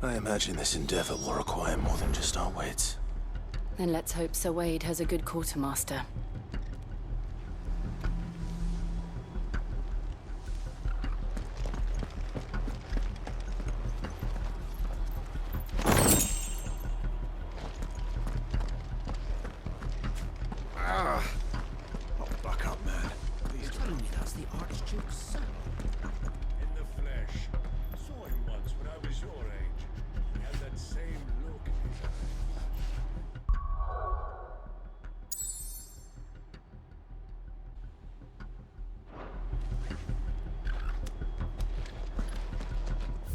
I imagine this endeavor will require more than just our wits. Then let's hope Sir Wade has a good quartermaster.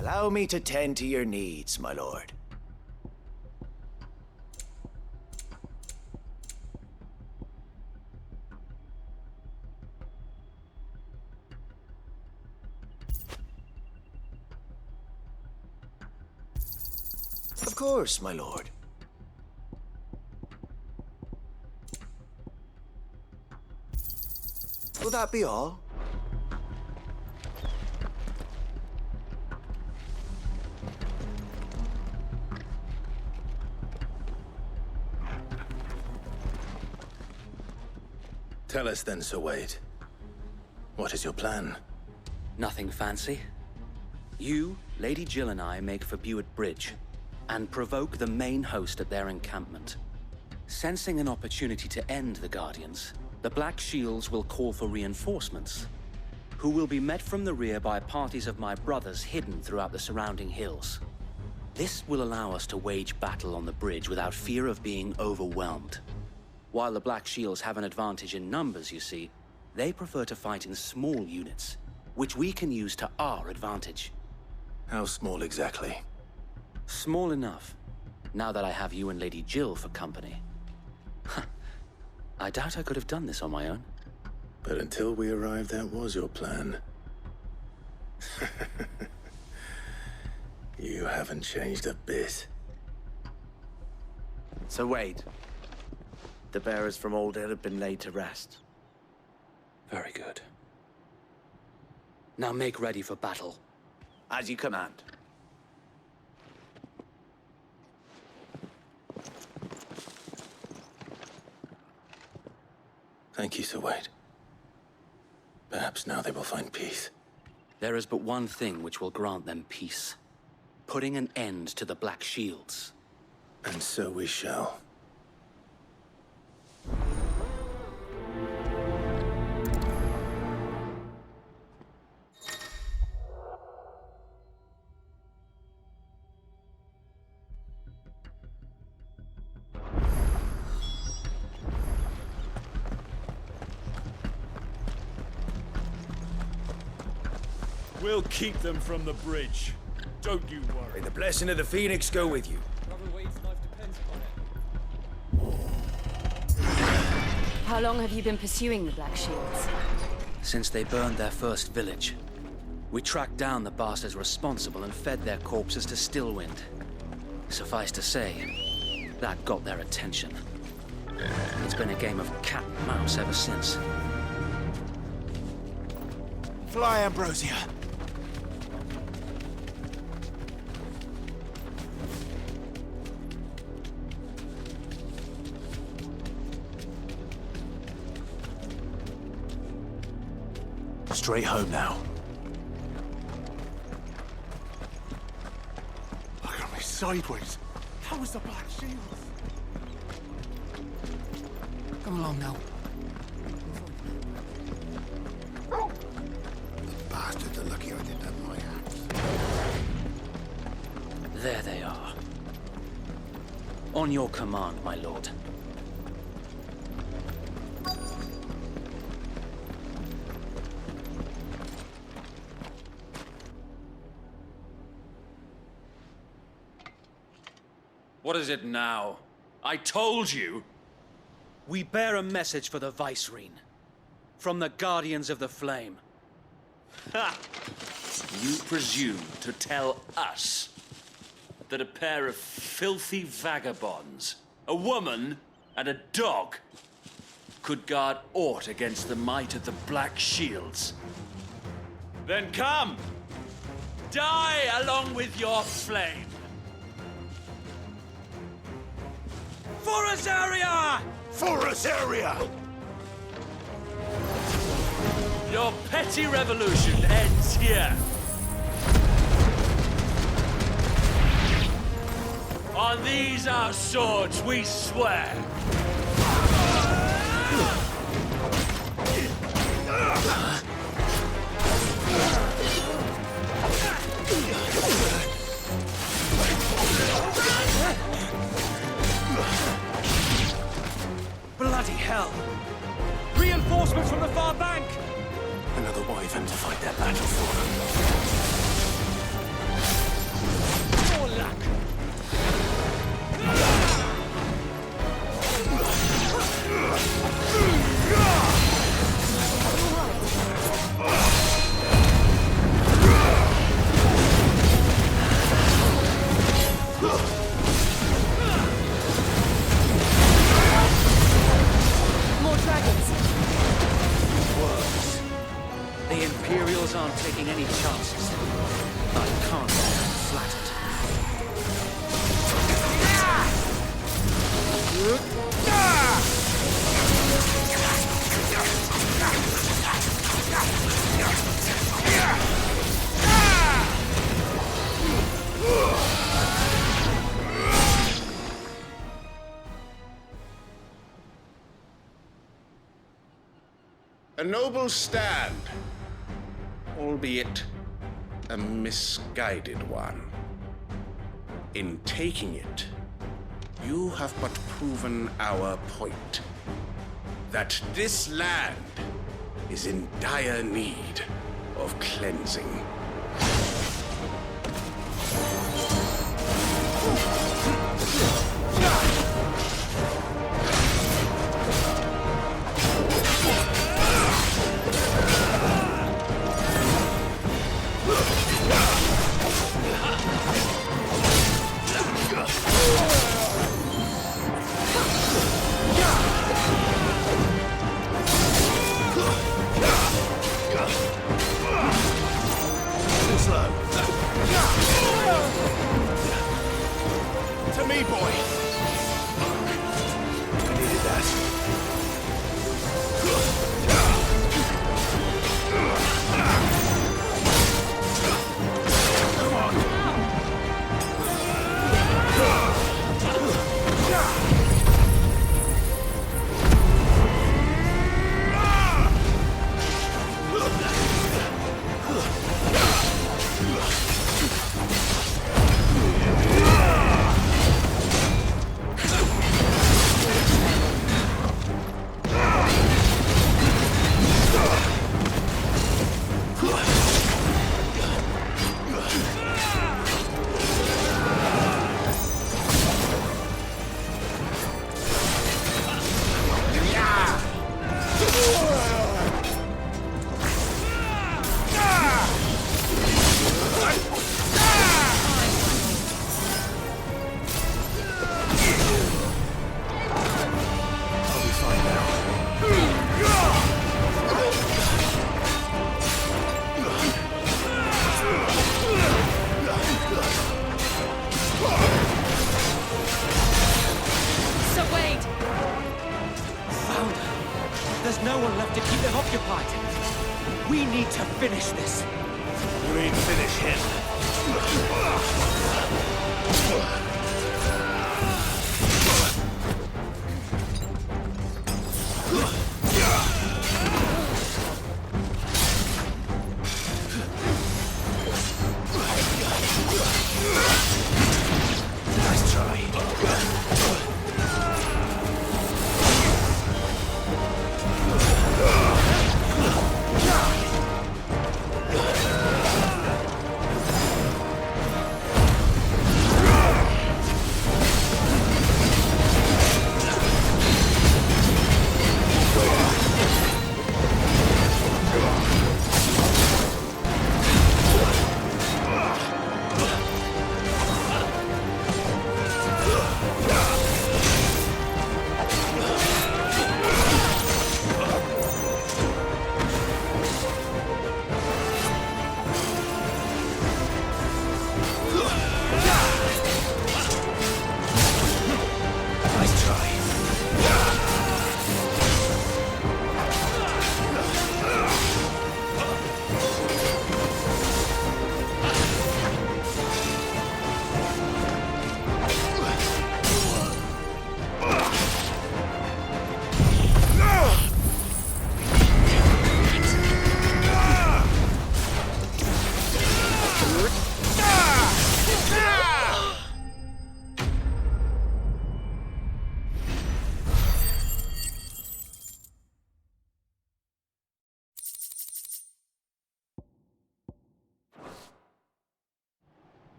Allow me to tend to your needs, my lord. Of course, my lord. Will that be all? Tell us then, Sir Wade. What is your plan? Nothing fancy. You, Lady Jill and I make for Buett Bridge and provoke the main host at their encampment. Sensing an opportunity to end the Guardians, the Black Shields will call for reinforcements, who will be met from the rear by parties of my brothers hidden throughout the surrounding hills. This will allow us to wage battle on the bridge without fear of being overwhelmed. While the Black Shields have an advantage in numbers, you see, they prefer to fight in small units, which we can use to our advantage. How small exactly? Small enough, now that I have you and Lady Jill for company. I doubt I could have done this on my own. But until we arrived, that was your plan. You haven't changed a bit. Sir Wade, the bearers from Old Hill have been laid to rest. Very good. Now make ready for battle. As you command. Thank you, Sir Wade. Perhaps now they will find peace. There is but one thing which will grant them peace. Putting an end to the Black Shields. And so we shall. We'll keep them from the bridge. Don't you worry. May the blessing of the Phoenix go with you. How long have you been pursuing the Black Shields? Since they burned their first village. We tracked down the bastards responsible and fed their corpses to Stillwind. Suffice to say, that got their attention. It's been a game of cat and mouse ever since. Fly, Ambrosia. Straight home now. Look at me sideways. How was the Black Shields? Come along now. The bastards are lucky I didn't have my axe. There they are. On your command, my lord. What is it now? I told you! We bear a message for the Vicereine. From the Guardians of the Flame. Ha! You presume to tell us that a pair of filthy vagabonds, a woman and a dog, could guard aught against the might of the Black Shields? Then come! Die along with your flame! For us area! For us area! Your petty revolution ends here. On these our swords we swear. Bloody hell! Reinforcements from the far bank! Another wyvern to fight that battle for. More luck! More dragons! The Imperials aren't taking any chances. I can't be flattered. A noble stand, albeit a misguided one. In taking it, you have but proven our point. That this land is in dire need of cleansing. To me, boy! I needed that.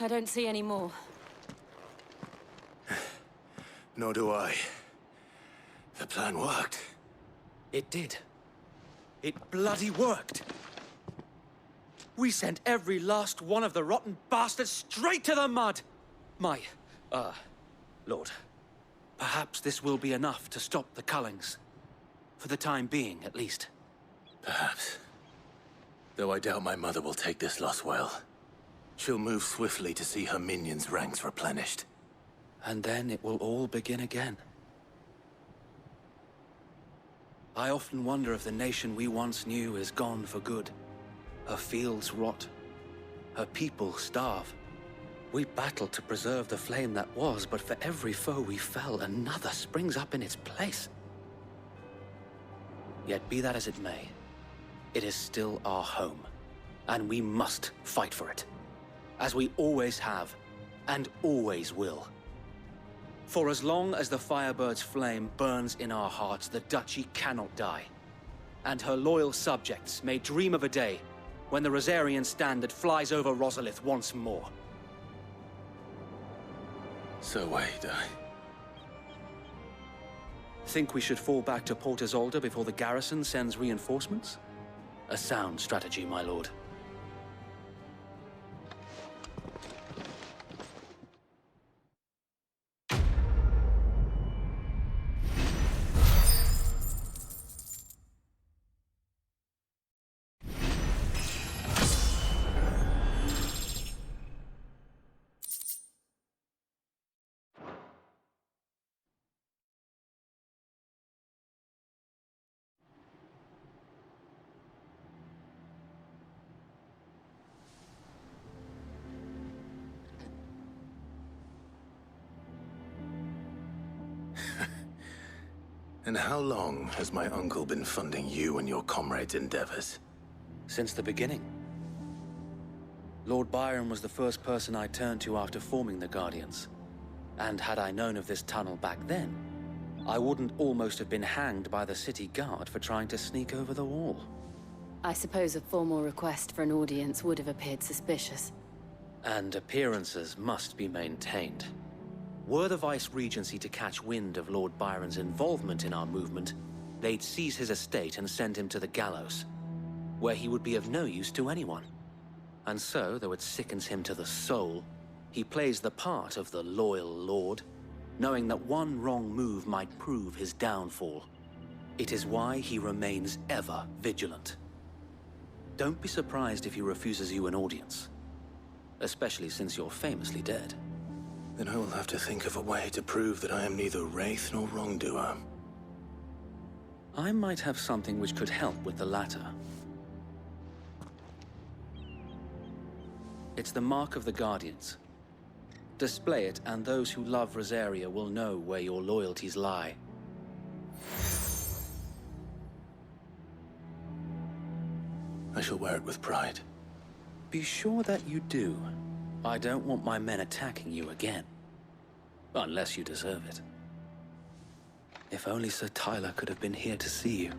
I don't see any more. Nor do I. The plan worked. It did. It bloody worked. We sent every last one of the rotten bastards straight to the mud! Lord, perhaps this will be enough to stop the Cullings. For the time being, at least. Perhaps. Though I doubt my mother will take this loss well. She'll move swiftly to see her minions' ranks replenished. And then it will all begin again. I often wonder if the nation we once knew is gone for good. Her fields rot. Her people starve. We battled to preserve the flame that was, but for every foe we fell, another springs up in its place. Yet be that as it may, it is still our home, and we must fight for it, as we always have, and always will. For as long as the Firebird's flame burns in our hearts, the Duchy cannot die, and her loyal subjects may dream of a day when the Rosarian standard flies over Rosalith once more. So wait, Think we should fall back to Port Isolde before the garrison sends reinforcements? A sound strategy, my lord. And how long has my uncle been funding you and your comrades' endeavors? Since the beginning. Lord Byron was the first person I turned to after forming the Guardians. And had I known of this tunnel back then, I wouldn't almost have been hanged by the city guard for trying to sneak over the wall. I suppose a formal request for an audience would have appeared suspicious. And appearances must be maintained. Were the Vice-Regency to catch wind of Lord Byron's involvement in our movement, they'd seize his estate and send him to the gallows, where he would be of no use to anyone. And so, though it sickens him to the soul, he plays the part of the loyal lord, knowing that one wrong move might prove his downfall. It is why he remains ever vigilant. Don't be surprised if he refuses you an audience, especially since you're famously dead. Then I will have to think of a way to prove that I am neither wraith nor wrongdoer. I might have something which could help with the latter. It's the mark of the Guardians. Display it, and those who love Rosaria will know where your loyalties lie. I shall wear it with pride. Be sure that you do. I don't want my men attacking you again. Unless you deserve it. If only Sir Tyler could have been here to see you.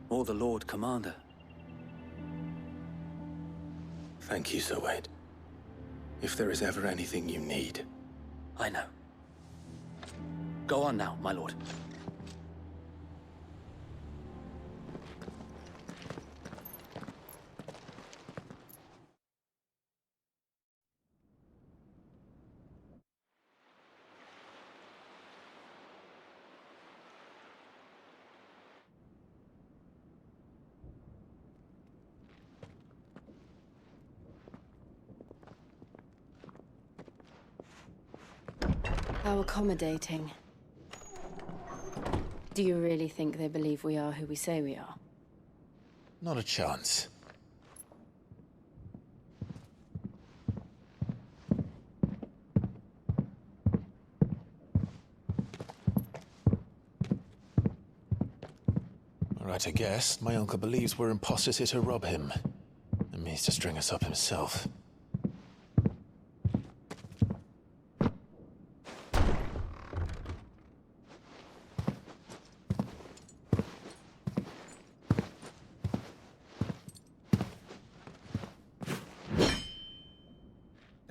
Or the Lord Commander. Thank you, Sir Wade. If there is ever anything you need. I know. Go on now, my lord. How accommodating. Do you really think they believe we are who we say we are? Not a chance. All right, I guess. My uncle believes we're imposters here to rob him. And means to string us up himself.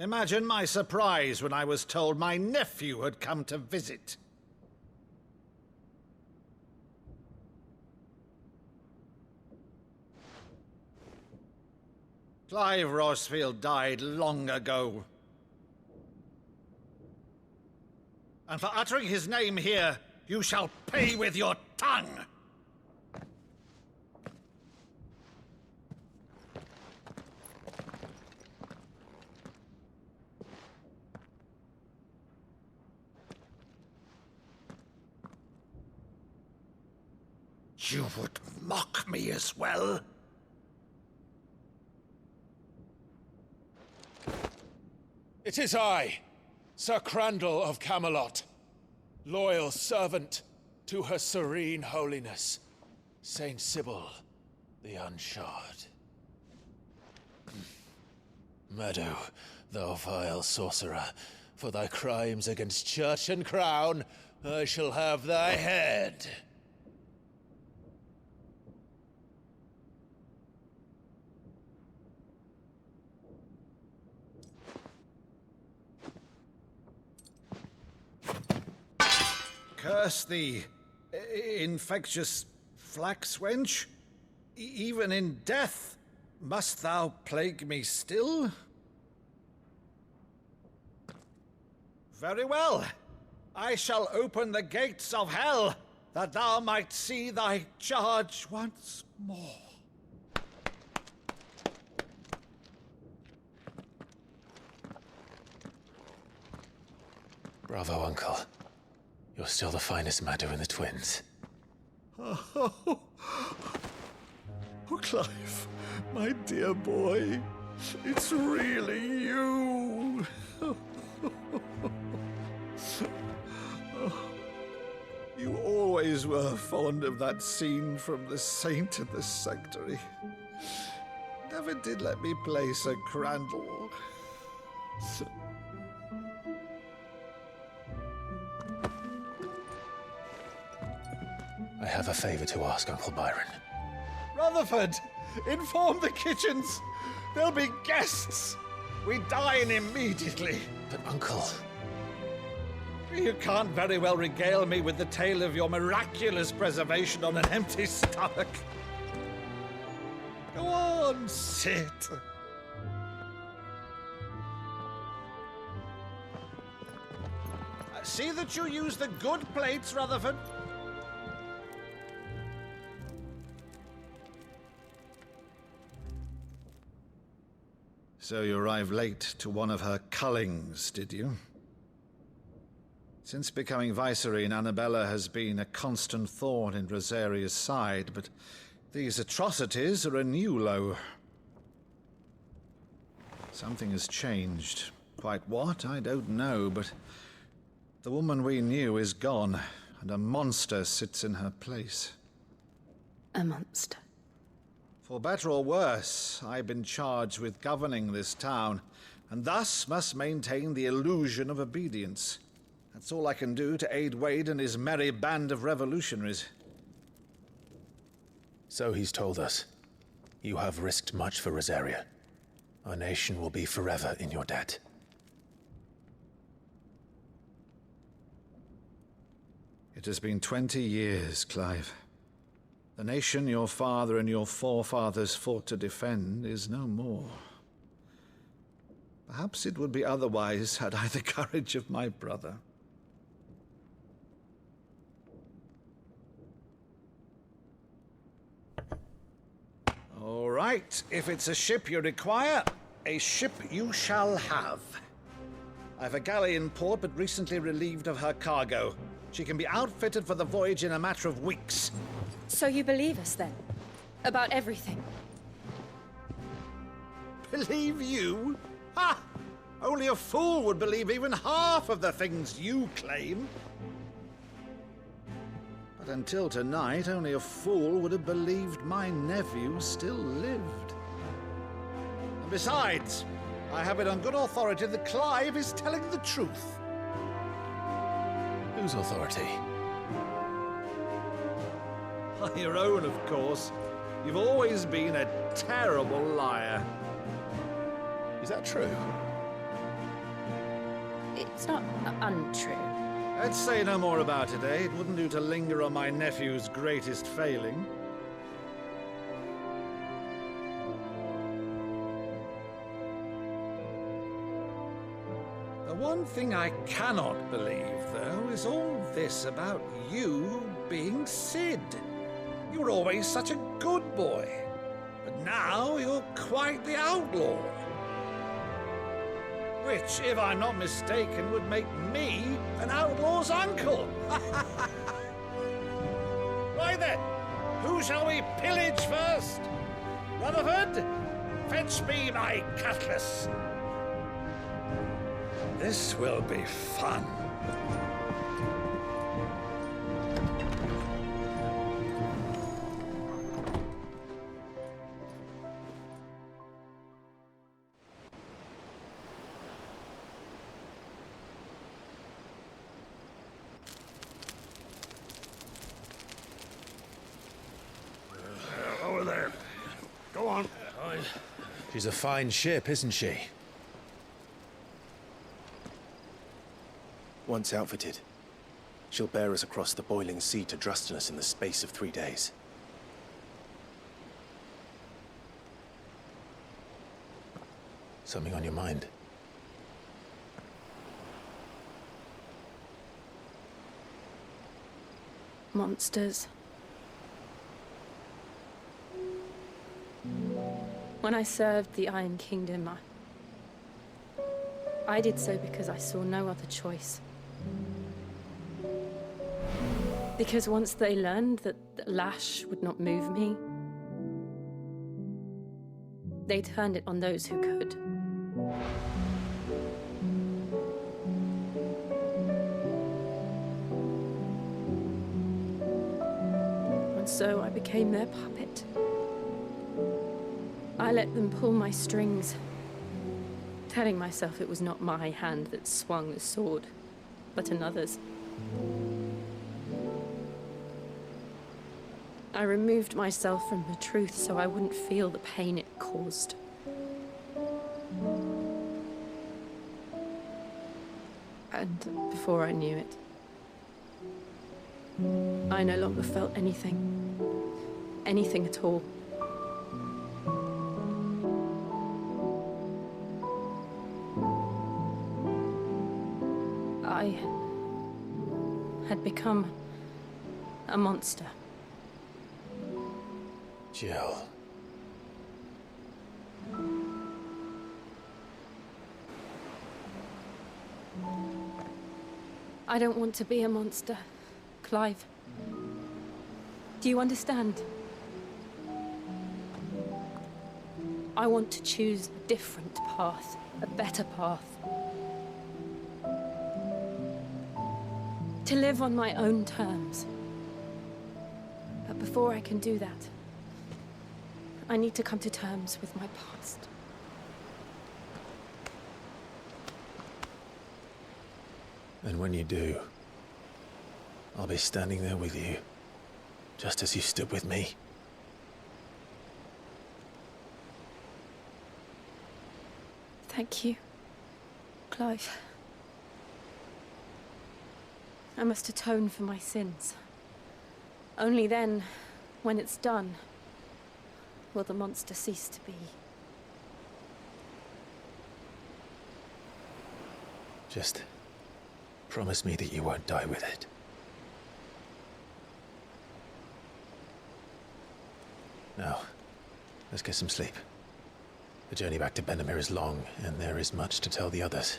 Imagine my surprise when I was told my nephew had come to visit. Clive Rosfield died long ago. And for uttering his name here, you shall pay with your tongue! You would mock me as well? It is I, Sir Crandall of Camelot, loyal servant to Her Serene Holiness, Saint Sybil the Unshod. Meadow, thou vile sorcerer, for thy crimes against church and crown, I shall have thy head. Curse thee, infectious flax wench. Even in death, must thou plague me still? Very well. I shall open the gates of hell, that thou might see thy charge once more. Bravo, Uncle. You're still the finest Maddo in the twins. Oh, Clive, my dear boy, it's really you. You always were fond of that scene from The Saint and the Sanctuary. Never did let me play Sir Crandall. I have a favor to ask, Uncle Byron. Rutherford, inform the kitchens. There'll be guests. We dine immediately. But, Uncle... You can't very well regale me with the tale of your miraculous preservation on an empty stomach. Go on, sit. See that you use the good plates, Rutherford. So you arrived late to one of her cullings, did you? Since becoming Vicereine, Annabella has been a constant thorn in Rosaria's side, but these atrocities are a new low. Something has changed. Quite what, I don't know, but the woman we knew is gone, and a monster sits in her place. A monster. For better or worse, I've been charged with governing this town, and thus must maintain the illusion of obedience. That's all I can do to aid Wade and his merry band of revolutionaries. So he's told us. You have risked much for Rosaria. Our nation will be forever in your debt. It has been 20 years, Clive. The nation your father and your forefathers fought to defend is no more. Perhaps it would be otherwise had I the courage of my brother. All right, if it's a ship you require, a ship you shall have. I've a galley in port, but recently relieved of her cargo. She can be outfitted for the voyage in a matter of weeks. So you believe us, then? About everything? Believe you? Ha! Only a fool would believe even half of the things you claim. But until tonight, only a fool would have believed my nephew still lived. And besides, I have it on good authority that Clive is telling the truth. Whose authority? Your own, of course. You've always been a terrible liar. Is that true? It's not untrue. Let's say no more about it, eh? It wouldn't do to linger on my nephew's greatest failing. The one thing I cannot believe, though, is all this about you being Sid. You were always such a good boy, but now you're quite the outlaw. Which, if I'm not mistaken, would make me an outlaw's uncle. Right then, who shall we pillage first? Rutherford, fetch me my cutlass. This will be fun. Over there. Go on. She's a fine ship, isn't she? Once outfitted, she'll bear us across the boiling sea to Drustinus in the space of 3 days. Something on your mind? Monsters. When I served the Iron Kingdom, I did so because I saw no other choice. Because once they learned that the lash would not move me, they turned it on those who could. And so I became their puppet. I let them pull my strings, telling myself it was not my hand that swung the sword, but another's. I removed myself from the truth so I wouldn't feel the pain it caused. And before I knew it, I no longer felt anything. Anything at all. I had become a monster. Jill. I don't want to be a monster, Clive. Do you understand? I want to choose a different path, a better path. To live on my own terms. But before I can do that, I need to come to terms with my past. And when you do, I'll be standing there with you, just as you stood with me. Thank you, Clive. I must atone for my sins. Only then, when it's done, will the monster cease to be. Just promise me that you won't die with it. Now, let's get some sleep. The journey back to Benamir is long, and there is much to tell the others.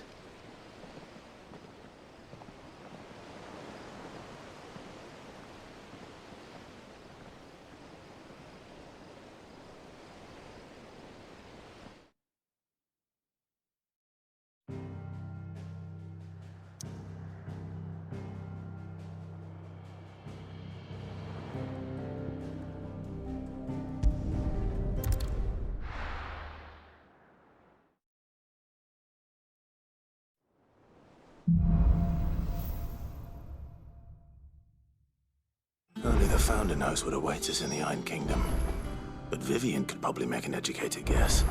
Only the Founder knows what awaits us in the Iron Kingdom. But Vivian could probably make an educated guess.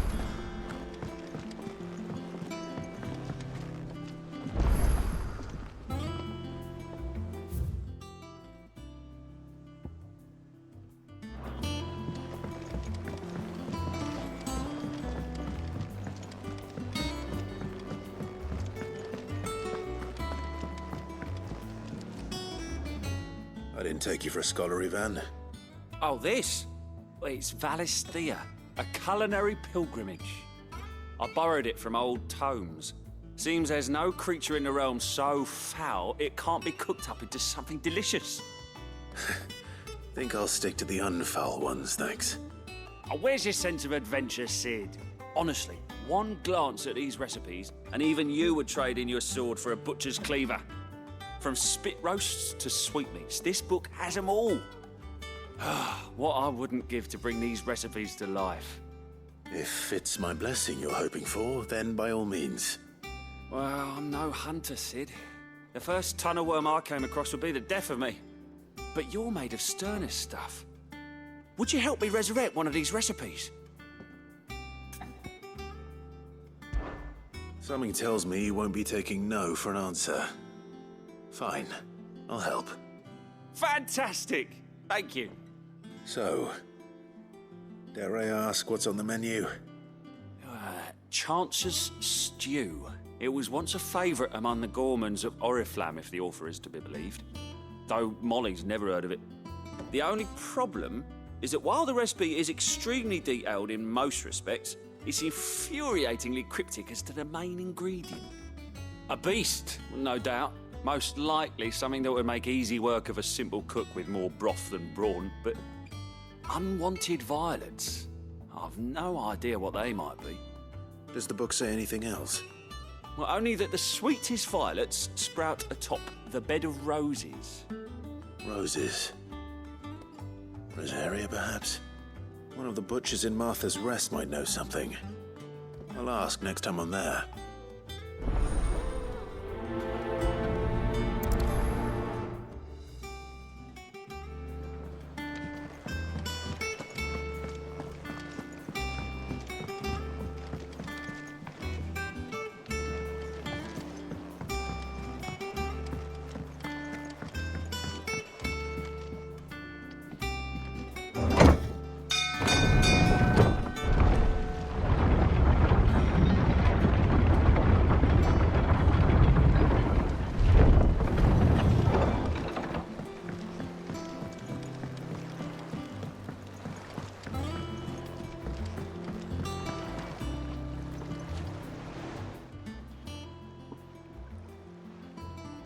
didn't take you for a scholarly van. Oh, this? Well, it's Valisthea, a culinary pilgrimage. I borrowed it from old tomes. Seems there's no creature in the realm so foul it can't be cooked up into something delicious. Think I'll stick to the unfoul ones, thanks. Oh, where's your sense of adventure, Sid? Honestly, one glance at these recipes, and even you would trade in your sword for a butcher's cleaver. From spit roasts to sweetmeats, this book has them all. What I wouldn't give to bring these recipes to life. If it's my blessing you're hoping for, then by all means. Well, I'm no hunter, Sid. The first tunnel worm I came across would be the death of me. But you're made of sterner stuff. Would you help me resurrect one of these recipes? Something tells me you won't be taking no for an answer. Fine, I'll help. Fantastic! Thank you. So, dare I ask what's on the menu? Chance's Stew. It was once a favourite among the gourmands of Oriflamme, if the author is to be believed. Though Molly's never heard of it. The only problem is that while the recipe is extremely detailed in most respects, it's infuriatingly cryptic as to the main ingredient. A beast, no doubt. Most likely something that would make easy work of a simple cook with more broth than brawn, but unwanted violets. I've no idea what they might be. Does the book say anything else? Well, only that the sweetest violets sprout atop the bed of roses. Roses. Rosaria, perhaps? One of the butchers in Martha's Rest might know something. I'll ask next time I'm there.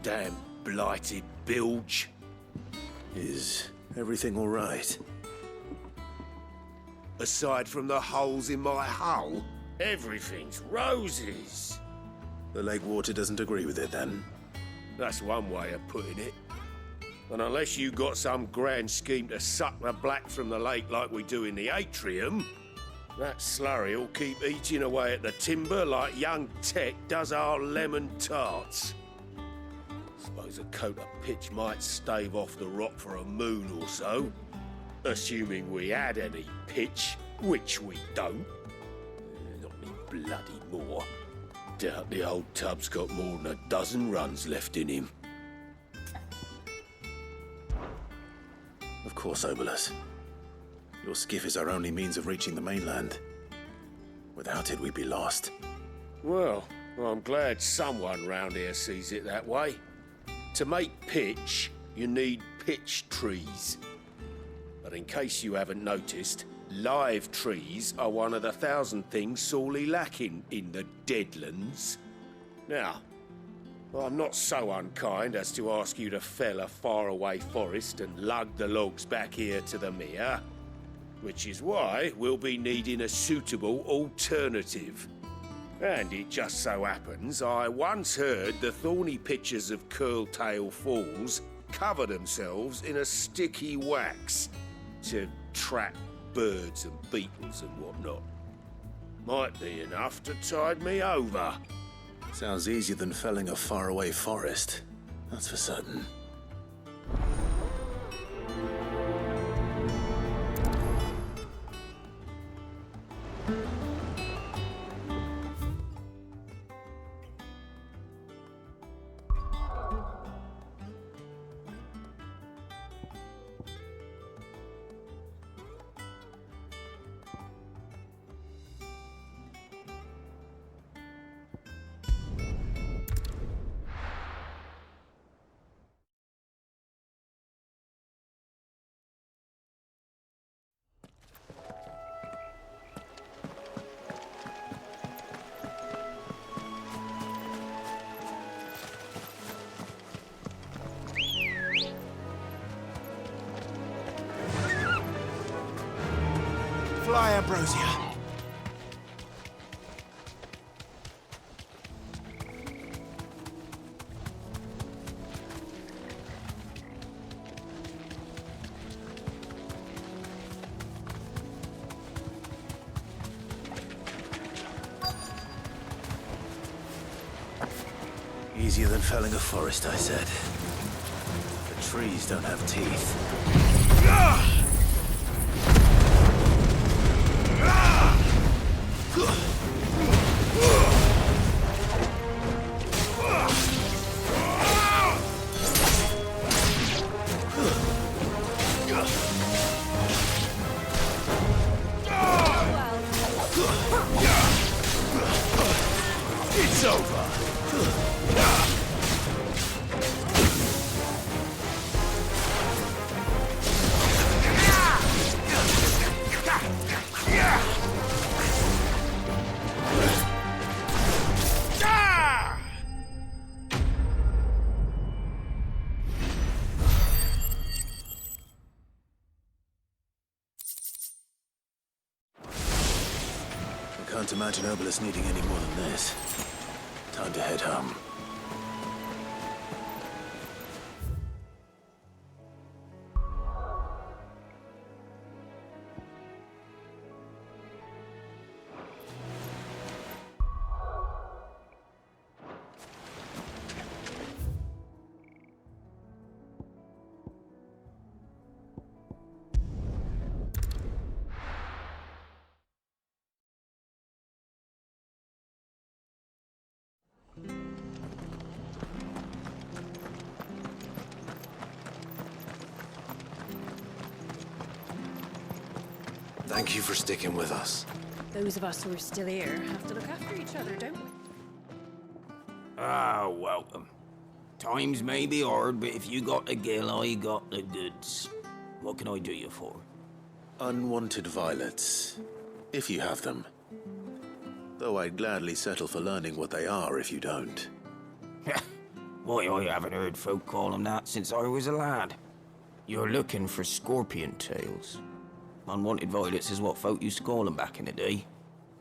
Damn blighted bilge. Is everything all right? Aside from the holes in my hull, everything's roses. The lake water doesn't agree with it, then? That's one way of putting it. And unless you got some grand scheme to suck the black from the lake like we do in the atrium, that slurry'll keep eating away at the timber like young Tech does our lemon tarts. Suppose a coat of pitch might stave off the rot for a moon or so. Assuming we had any pitch, which we don't. Not any bloody more. Doubt the old tub's got more than a dozen runs left in him. Of course, Obolus. Your skiff is our only means of reaching the mainland. Without it, we'd be lost. Well, I'm glad someone round here sees it that way. To make pitch, you need pitch trees. But in case you haven't noticed, live trees are one of the 1,000 things sorely lacking in the Deadlands. Now, I'm not so unkind as to ask you to fell a faraway forest and lug the logs back here to the mere, which is why we'll be needing a suitable alternative. And it just so happens I once heard the thorny pitchers of Curltail Falls cover themselves in a sticky wax to trap birds and beetles and whatnot. Might be enough to tide me over. Sounds easier than felling a faraway forest. That's for certain. Fly, Ambrosia. Easier than felling a forest, I said. The trees don't have teeth. It's over. I can't imagine Obelus needing any more than this. Time to head home. Thank you for sticking with us. Those of us who are still here have to look after each other, don't we? Ah, welcome. Times may be hard, but if you got the gill, I got the goods. What can I do you for? Unwanted violets, if you have them. Though I'd gladly settle for learning what they are if you don't. Why, I haven't heard folk call them that since I was a lad. You're looking for scorpion tails. Unwanted violets is what folk used to call them back in the day.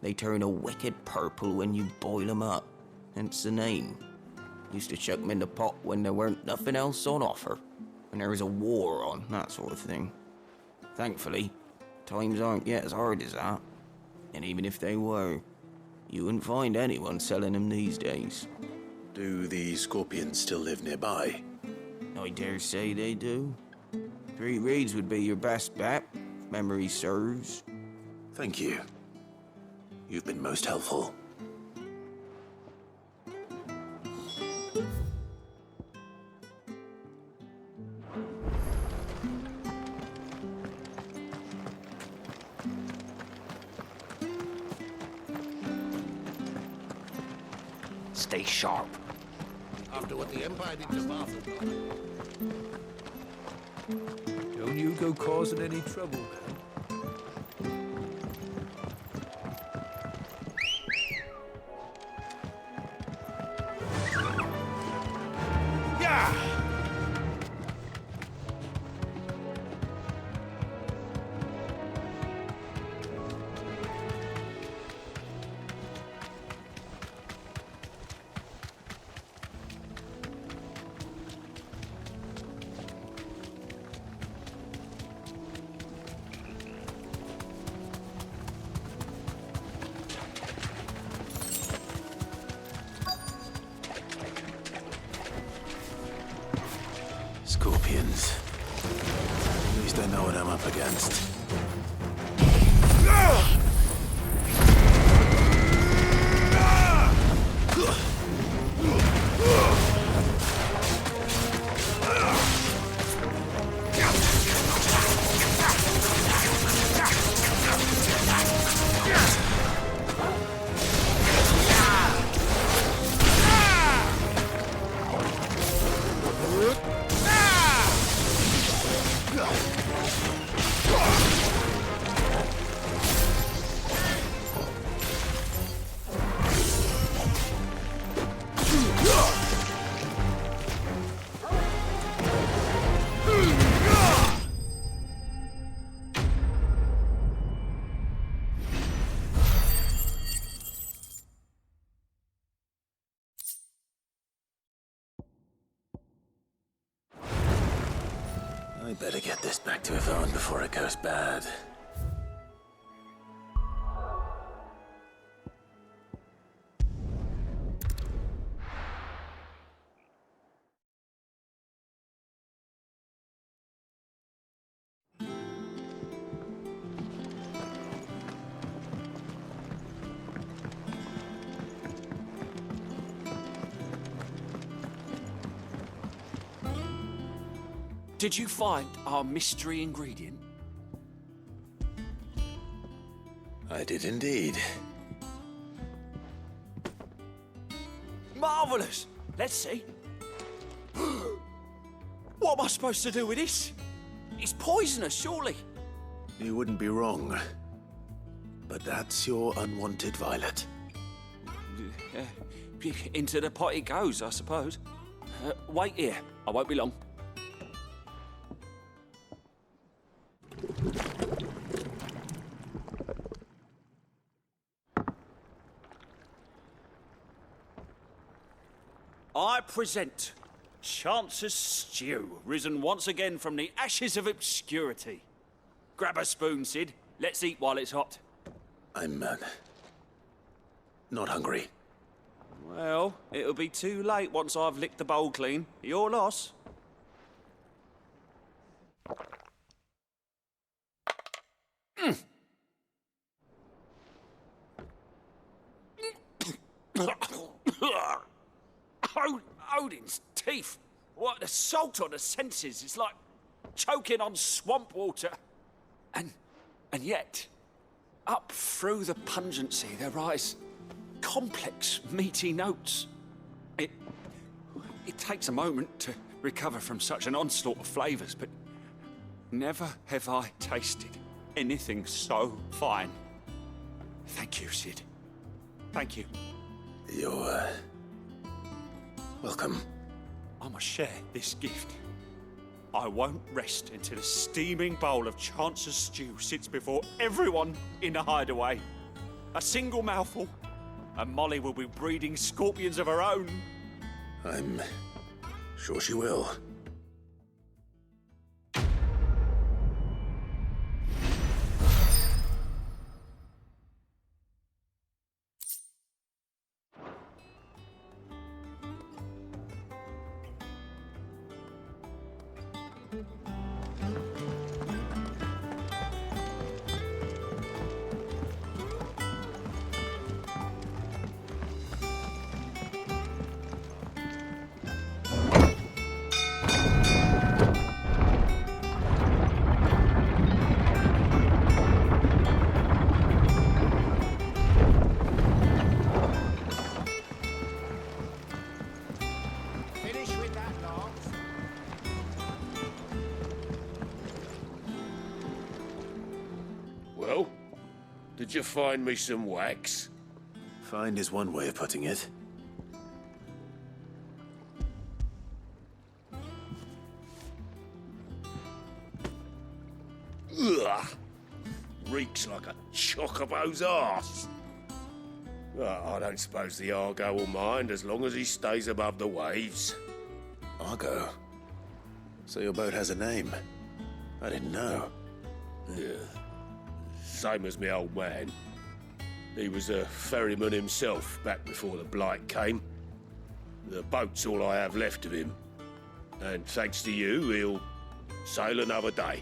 They turn a wicked purple when you boil them up, hence the name. Used to chuck them in the pot when there weren't nothing else on offer, when there was a war on, that sort of thing. Thankfully, times aren't yet as hard as that. And even if they were, you wouldn't find anyone selling them these days. Do the scorpions still live nearby? I dare say they do. 3 Reeds would be your best bet, if memory serves. Thank you. You've been most helpful. Stay sharp. After what the Empire did to Martha. Don't you go causing any trouble, man. Yeah! better get this back to Yvonne before it goes bad. Did you find our mystery ingredient? I did indeed. Marvellous! Let's see. What am I supposed to do with this? It's poisonous, surely. You wouldn't be wrong. But that's your unwanted violet. Into the pot it goes, I suppose. Wait here. I won't be long. I present Chance's stew, risen once again from the ashes of obscurity. Grab a spoon, Sid. Let's eat while it's hot. I'm, not hungry. Well, it'll be too late once I've licked the bowl clean. Your loss. Odin's teeth. What, the salt on the senses. It's like choking on swamp water. And yet, up through the pungency, there rise complex, meaty notes. It takes a moment to recover from such an onslaught of flavours, but never have I tasted anything so fine. Thank you, Sid. Thank you. You're, welcome. I must share this gift. I won't rest until a steaming bowl of Chance's stew sits before everyone in the hideaway. A single mouthful, and Molly will be breeding scorpions of her own. I'm sure she will. Well, did you find me some wax? Find is one way of putting it. Ugh! Reeks like a chocobo's arse. Well, I don't suppose the Argo will mind as long as he stays above the waves. Argo? So your boat has a name? I didn't know. Yeah. Same as me old man. He was a ferryman himself back before the Blight came. The boat's all I have left of him. And thanks to you, he'll sail another day.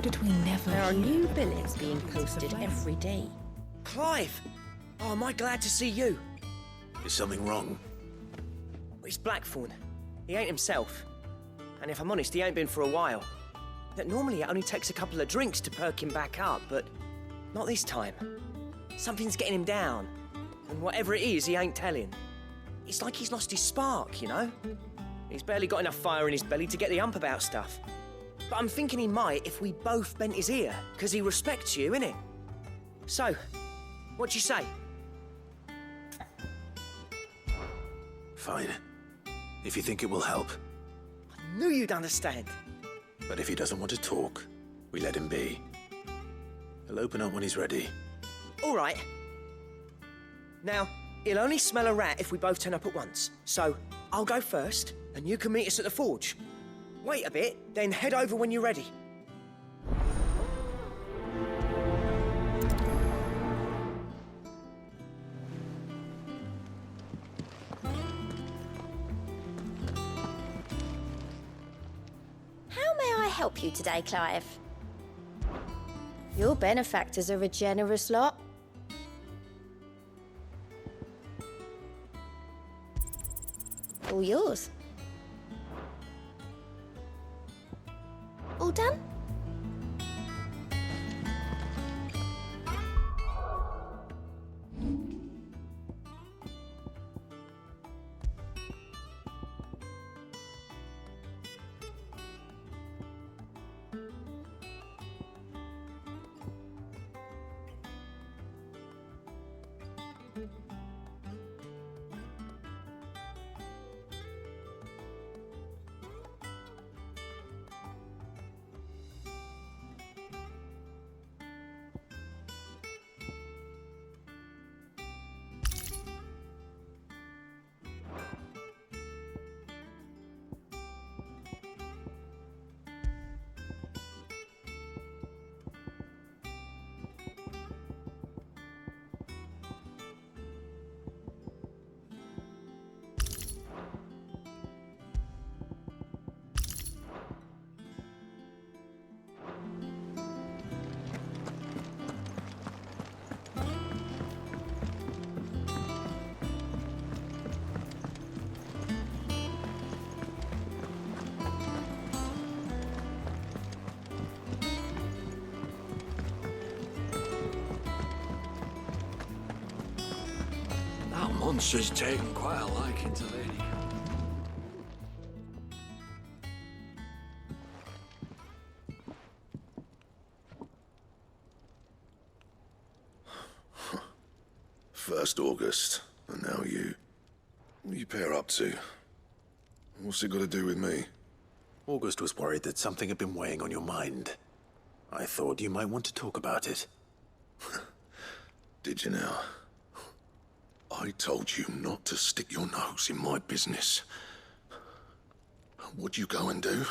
did we never There are hear new of billets those being guardians of posted flame? every day. Clive! Oh, am I glad to see you? Is something wrong? It's Blackthorn. He ain't himself. And if I'm honest, he ain't been for a while. That normally it only takes a couple of drinks to perk him back up, but not this time. Something's getting him down. And whatever it is, he ain't telling. It's like he's lost his spark, you know? He's barely got enough fire in his belly to get the ump about stuff. But I'm thinking he might if we both bent his ear, because he respects you, innit? So, what you say? Fine. If you think it will help. I knew you'd understand. But if he doesn't want to talk, we let him be. He'll open up when he's ready. All right. Now, he'll only smell a rat if we both turn up at once. So, I'll go first, and you can meet us at the forge. Wait a bit, then head over when you're ready. How may I help you today, Clive? Your benefactors are a generous lot. All yours. All done? That monster's taken quite a liking to Lady. First August, and now you. What are you pair up to? What's it got to do with me? August was worried that something had been weighing on your mind. I thought you might want to talk about it. Did you now? I told you not to stick your nose in my business. What'd you go and do?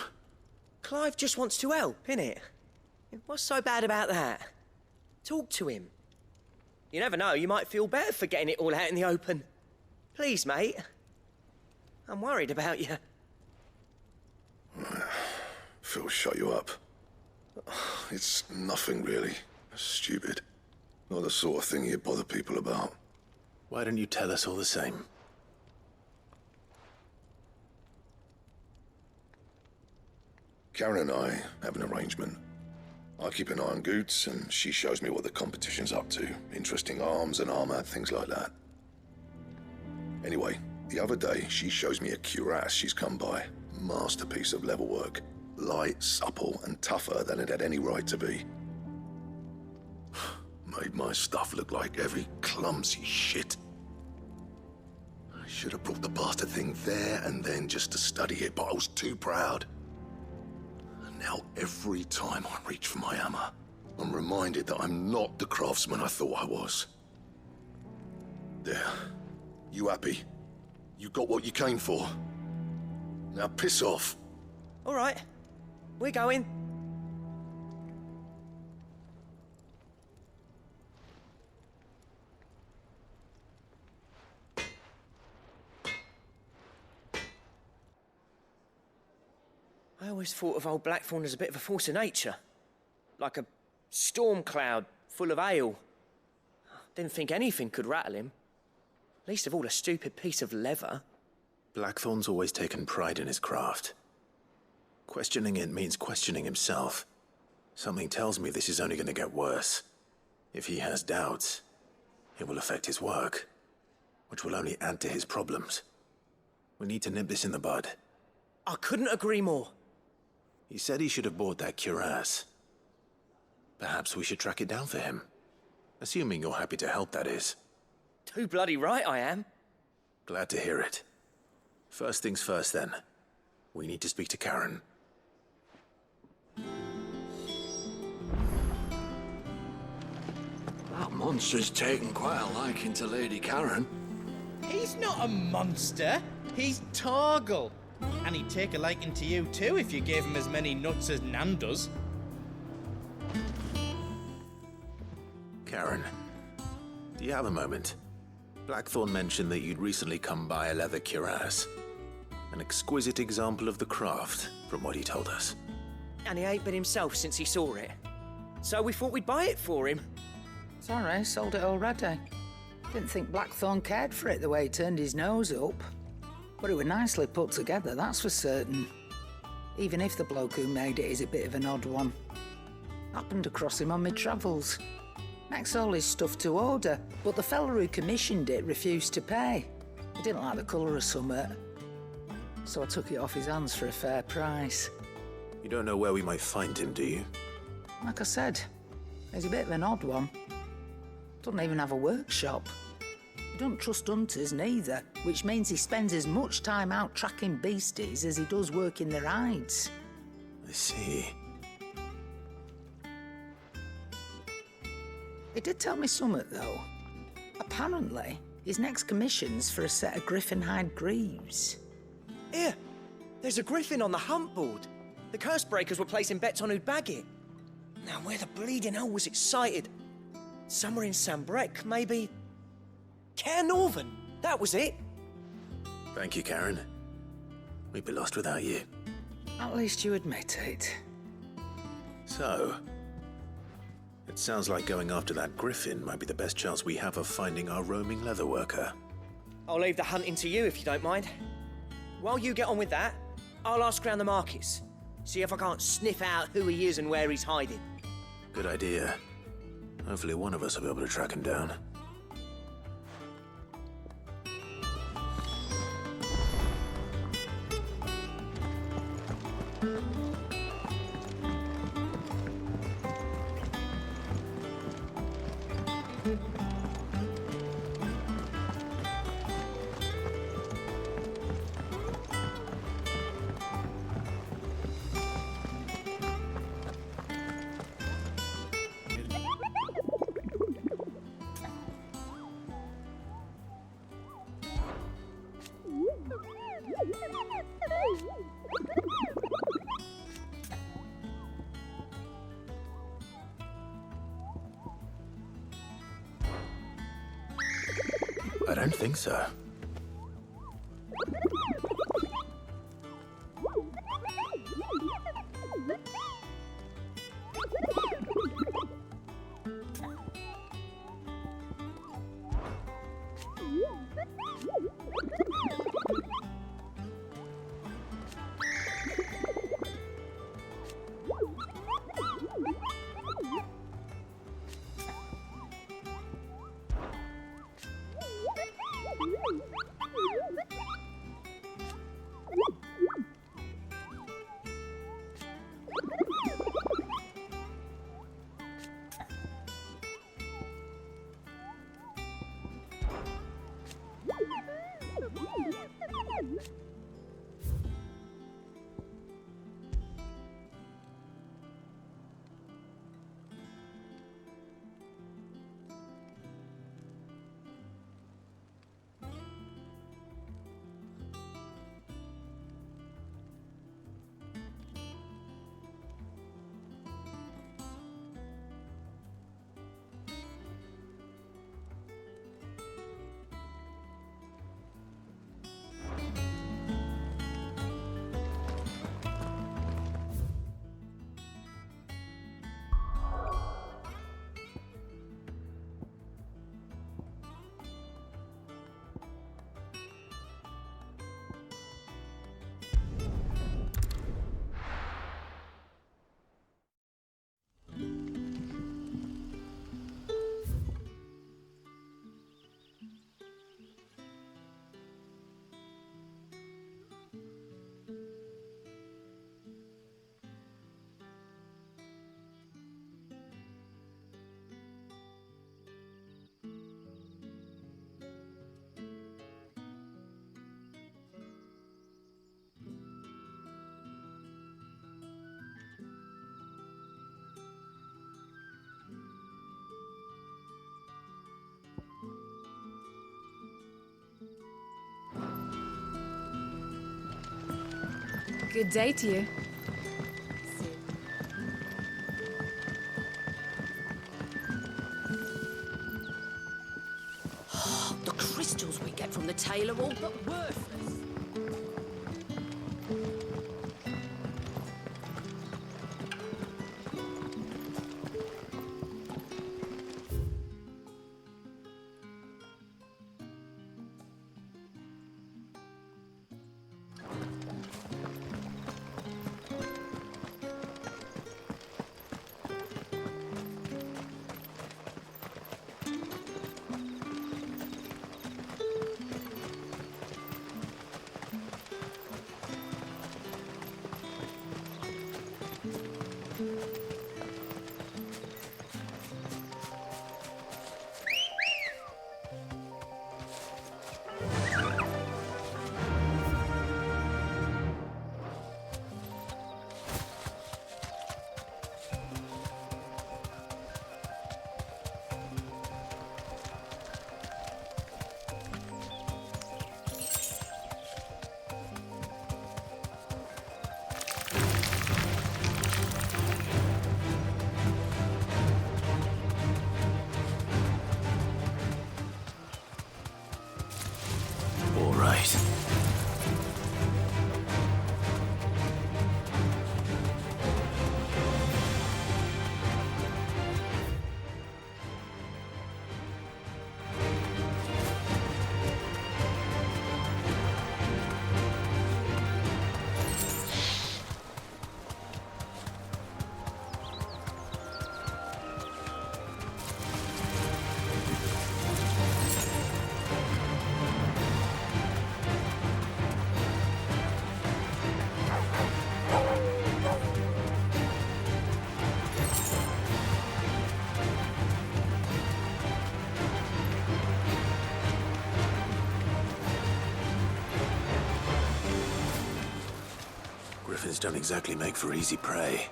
Clive just wants to help, innit? What's so bad about that? Talk to him. You never know, you might feel better for getting it all out in the open. Please, mate. I'm worried about you. Phil shut you up. It's nothing really. Stupid. Not the sort of thing you bother people about. Why don't you tell us all the same? Karen and I have an arrangement. I keep an eye on Goots, and she shows me what the competition's up to. Interesting arms and armor, things like that. Anyway, the other day, she shows me a cuirass she's come by. Masterpiece of level work. Light, supple, and tougher than it had any right to be. Made my stuff look like every clumsy shit. I should have brought the bastard thing there and then just to study it, but I was too proud. And now every time I reach for my hammer, I'm reminded that I'm not the craftsman I thought I was. There. You happy? You got what you came for. Now piss off. All right. We're going. I always thought of old Blackthorn as a bit of a force of nature. like a storm cloud full of ale. Didn't think anything could rattle him. Least of all a stupid piece of leather. Blackthorn's always taken pride in his craft. Questioning it means questioning himself. Something tells me this is only going to get worse. If he has doubts, it will affect his work, which will only add to his problems. We need to nip this in the bud. I couldn't agree more. He said he should have bought that cuirass. Perhaps we should track it down for him. Assuming you're happy to help, that is. Too bloody right I am. Glad to hear it. First things first, then. We need to speak to Karen. That monster's taken quite a liking to Lady Karen. He's not a monster. He's Torgal. And he'd take a liking to you too if you gave him as many nuts as Nan does. Karen, do you have a moment? Blackthorn mentioned that you'd recently come by a leather cuirass. An exquisite example of the craft, from what he told us. And he ain't been himself since he saw it. So we thought we'd buy it for him. Sorry, sold it already. Didn't think Blackthorn cared for it the way he turned his nose up. But it was nicely put together, that's for certain. Even if the bloke who made it is a bit of an odd one. Happened across him on my travels. Makes all his stuff to order, but the fella who commissioned it refused to pay. He didn't like the colour of summit. So I took it off his hands for a fair price. You don't know where we might find him, do you? Like I said, he's a bit of an odd one. Doesn't even have a workshop. He don't trust hunters neither, which means he spends as much time out tracking beasties as he does working their hides. I see. He did tell me something, though. Apparently, his next commission's for a set of griffin hide greaves. Here, there's a griffin on the hunt board. The curse breakers were placing bets on who'd bag it. Now, where the bleeding hell was it sighted? Somewhere in Sambrec, maybe... Cairnorthern, that was it. Thank you, Karen. We'd be lost without you. At least you admit it. So, it sounds like going after that griffin might be the best chance we have of finding our roaming leatherworker. I'll leave the hunting to you if you don't mind. While you get on with that, I'll ask around the markets. See if I can't sniff out who he is and where he's hiding. Good idea. Hopefully one of us will be able to track him down. I don't think so. Good day to you. The crystals we get from the tail are all but worthless. All right. Griffins don't exactly make for easy prey.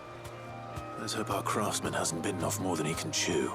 Let's hope our craftsman hasn't bitten off more than he can chew.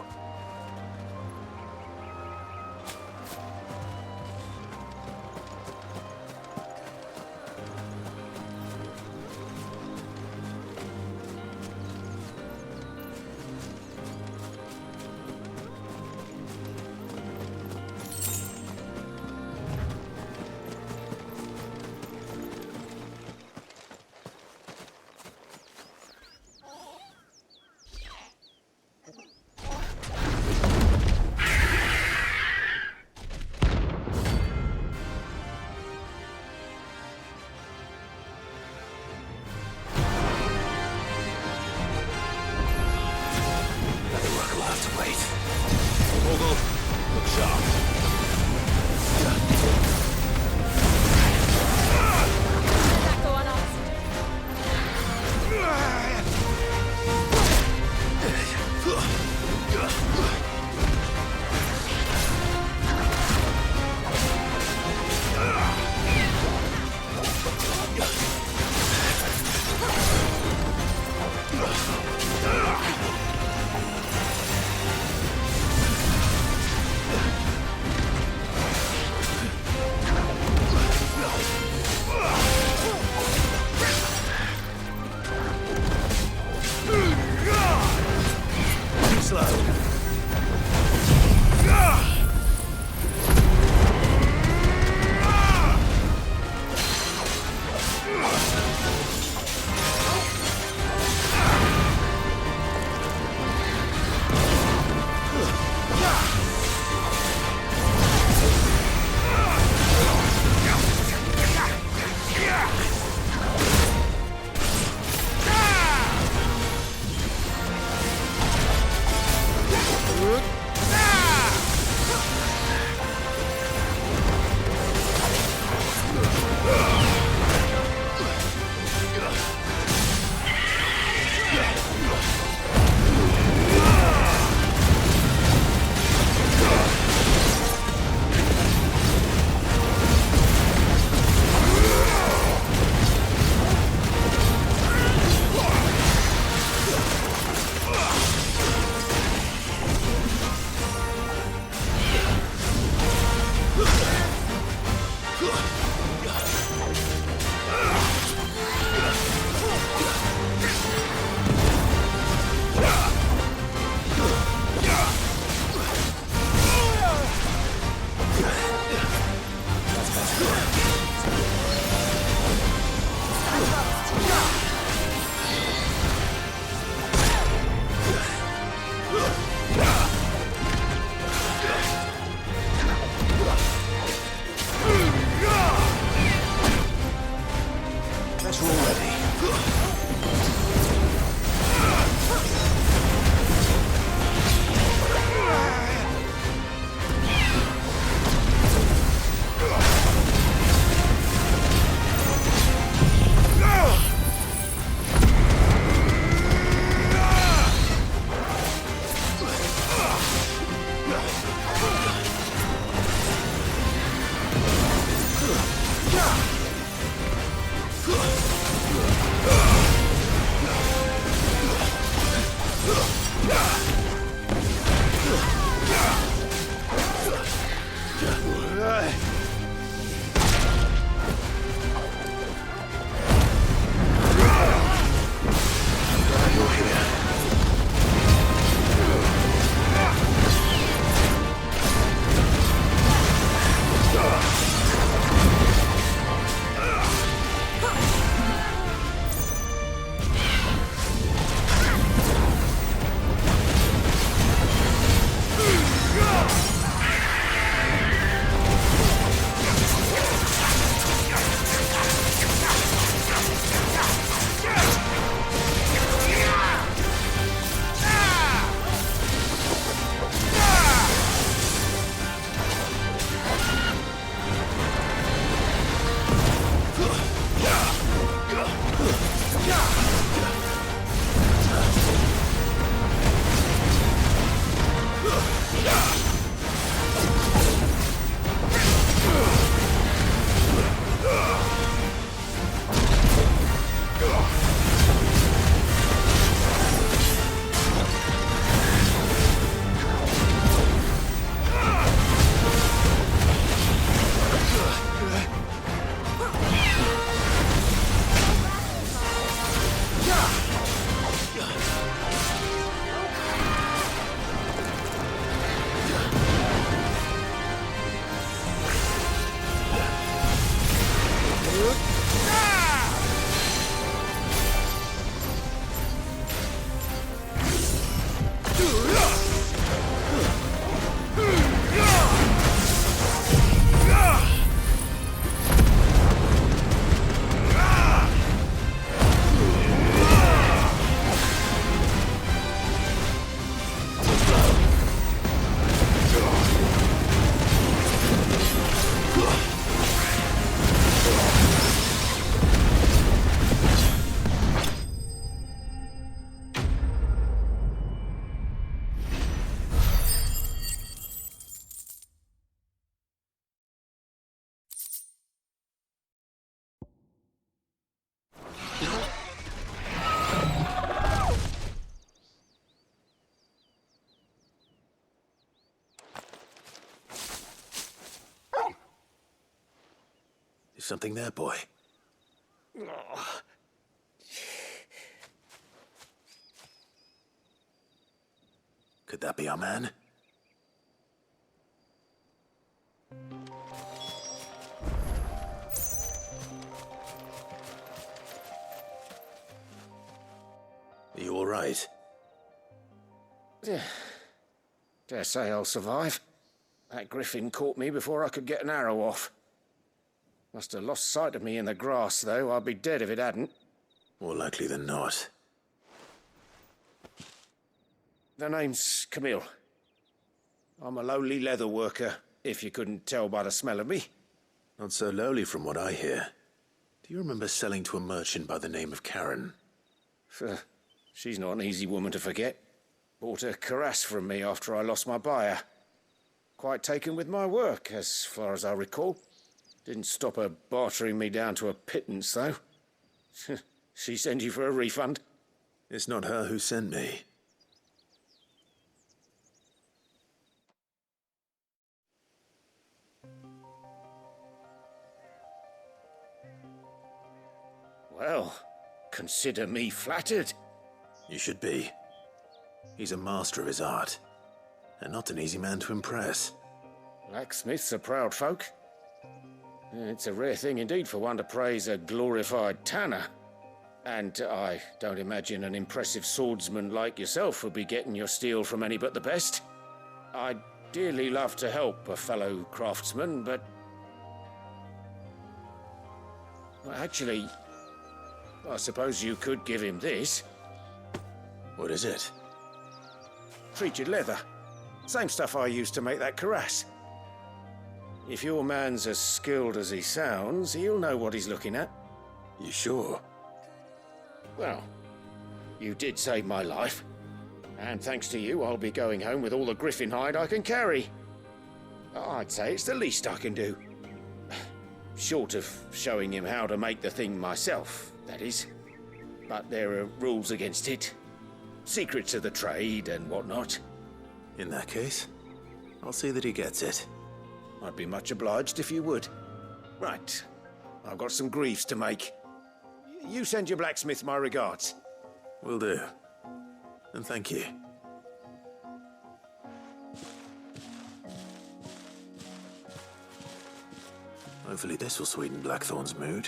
Is something there, boy? Could that be our man? Are you all right? Dare say I'll survive. That griffin caught me before I could get an arrow off. Must have lost sight of me in the grass, though. I'd be dead if it hadn't. More likely than not. The name's Camille. I'm a lowly leather worker, if you couldn't tell by the smell of me. Not so lowly from what I hear. Do you remember selling to a merchant by the name of Karen? She's not an easy woman to forget. Bought a cuirass from me after I lost my buyer. Quite taken with my work, as far as I recall. Didn't stop her bartering me down to a pittance, though. She sent you for a refund? It's not her who sent me. Well, consider me flattered. You should be. He's a master of his art, and not an easy man to impress. Blacksmiths are proud folk. It's a rare thing indeed for one to praise a glorified tanner. And I don't imagine an impressive swordsman like yourself would be getting your steel from any but the best. I'd dearly love to help a fellow craftsman, but... well, actually, I suppose you could give him this. What is it? Treated leather. Same stuff I used to make that cuirass. If your man's as skilled as he sounds, he'll know what he's looking at. You sure? Well, you did save my life. And thanks to you, I'll be going home with all the griffin hide I can carry. I'd say it's the least I can do. Short of showing him how to make the thing myself, that is. But there are rules against it. Secrets of the trade and whatnot. In that case, I'll see that he gets it. I'd be much obliged if you would. Right. I've got some greaves to make. You send your blacksmith my regards. Will do. And thank you. Hopefully this will sweeten Blackthorn's mood.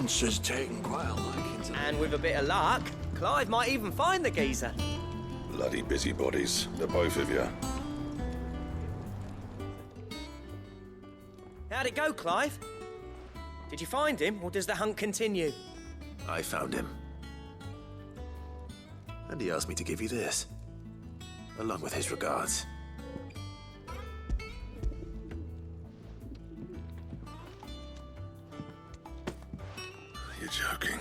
monster's taken quite a liking to... And with a bit of luck, Clive might even find the geezer. Bloody busybodies, the both of you. How'd it go, Clive? Did you find him, or does the hunt continue? I found him. And he asked me to give you this, along with his regards. You're joking.